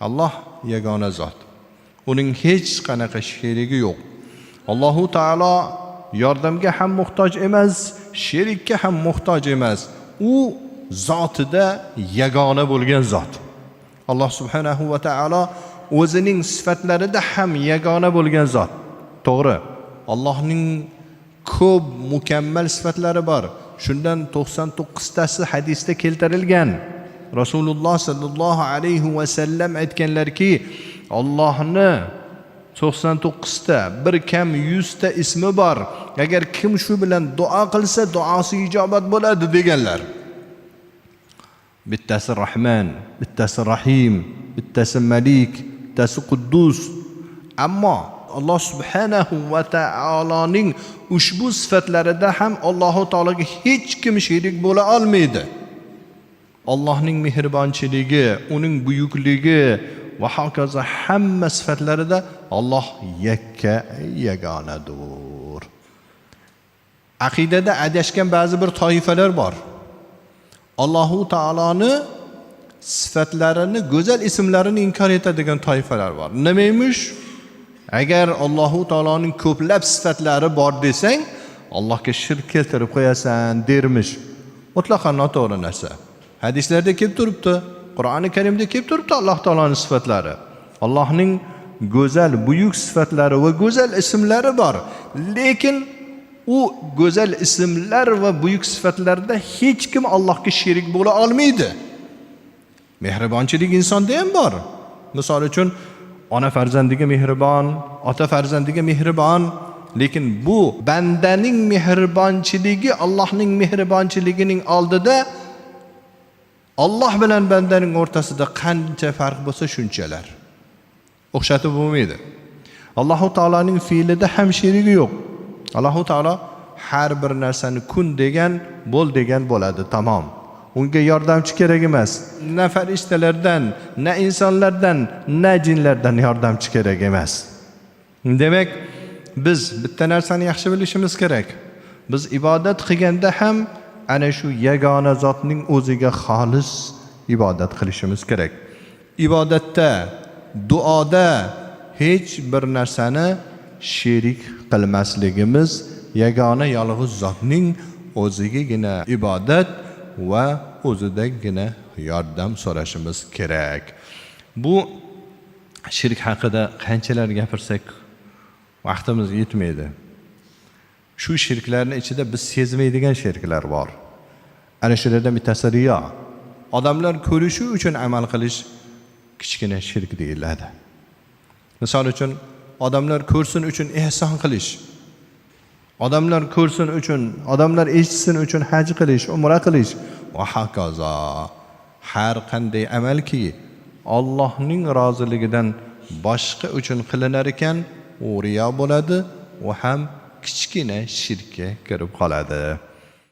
Alloh yagona zot. Uning hech qanaqa sherigi yo'q. Allohu taolo yordamga ham muhtoj emas, sherikka ham muhtoj emas. U zotida yagona bo'lgan zot. Alloh subhanahu va taolo o'zining sifatlarida ham yagona bo'lgan zot. To'g'ri. Allohning ko'p mukammal sifatlari bor. Shundan 99 tasi hadisda keltirilgan. Rasululloh sallallohu alayhi va sallam aytganlarki, Allohni 99 ta, bir kam 100 ta ismi bor. Agar kim shu bilan duo qilsa, duosi ijobat bo'ladi deganlar. Bittasi Rahman, bittasi Rahim, bittasi Malik, bittasi Quddus. Ammo Alloh subhanahu va taoloning ushbu sifatlarida ham Alloh taologa hech kim sherik bo'la olmaydi. Allohning mehribonchiligi, uning buyukligi va hokazo hamma sifatlarida Alloh yakka yagonadir. Aqidada adashgan ba'zi bir toifalar bor. Allohu taoloni sifatlarini, go'zal ismlarini inkor etadigan toifalar bor. Nimaymish? Agar Allohu taoloning ko'plab sifatlari bor desang, Allohga shirk keltirib qo'yasan dermish. Mutlaqan noto'g'ri narsa. Hadislarda kelib turibdi, Qur'oni Karimda kelib turibdi Alloh taoloning sifatlari. Allohning go'zal, buyuk sifatlari va go'zal ismlari bor. Lekin u go'zal ismlar va buyuk sifatlarda hech kim Allohga sherik bo'la olmaydi. Mehribonchilik insonda ham bor. Misol uchun ona farzandiga mehribon, ota farzandiga mehribon, lekin bu bandaning mehribonchiligi Allohning mehribonchiligining oldida Alloh bilan bandaning o'rtasida qancha farq bo'lsa shunchalar. O'xshatib bo'lmaydi. Alloh taolaning fe'lida ham sherigi yo'q. Alloh taolo har bir narsani kun degan, bo'l degan bo'ladi, tamom. Unga yordamchi kerak emas. Na farishtalardan, na insonlardan, na jinlardan yordamchi kerak emas. Demak, biz bitta narsani yaxshi bilishimiz kerak. Biz ibodat qilganda ham ana shu yagona zotning o'ziga xolis ibodat qilishimiz kerak. Ibodatda, duoda hech bir narsani sherik qilmasligimiz, yagona yolg'iz zotning o'zigagina ibodat va o'zidagina yordam so'rashimiz kerak. Bu shirk haqida qanchalar gapirsak vaqtimiz yetmaydi. Shu shirklarning ichida biz sezmaydigan shirklar bor. Ana shulardan bittasi riyo. Odamlar ko'rishi uchun amal qilish kichkina shirk deyiladi. Misol uchun odamlar ko'rsin uchun ihson qilish. Odamlar ko'rsin uchun, odamlar eshitsin uchun haj qilish, umra qilish va hokazo. Har qanday amalki Allohning roziligidan boshqa uchun qilinar ekan, u riyo bo'ladi va ham kichkina shirkka kirib qoladi.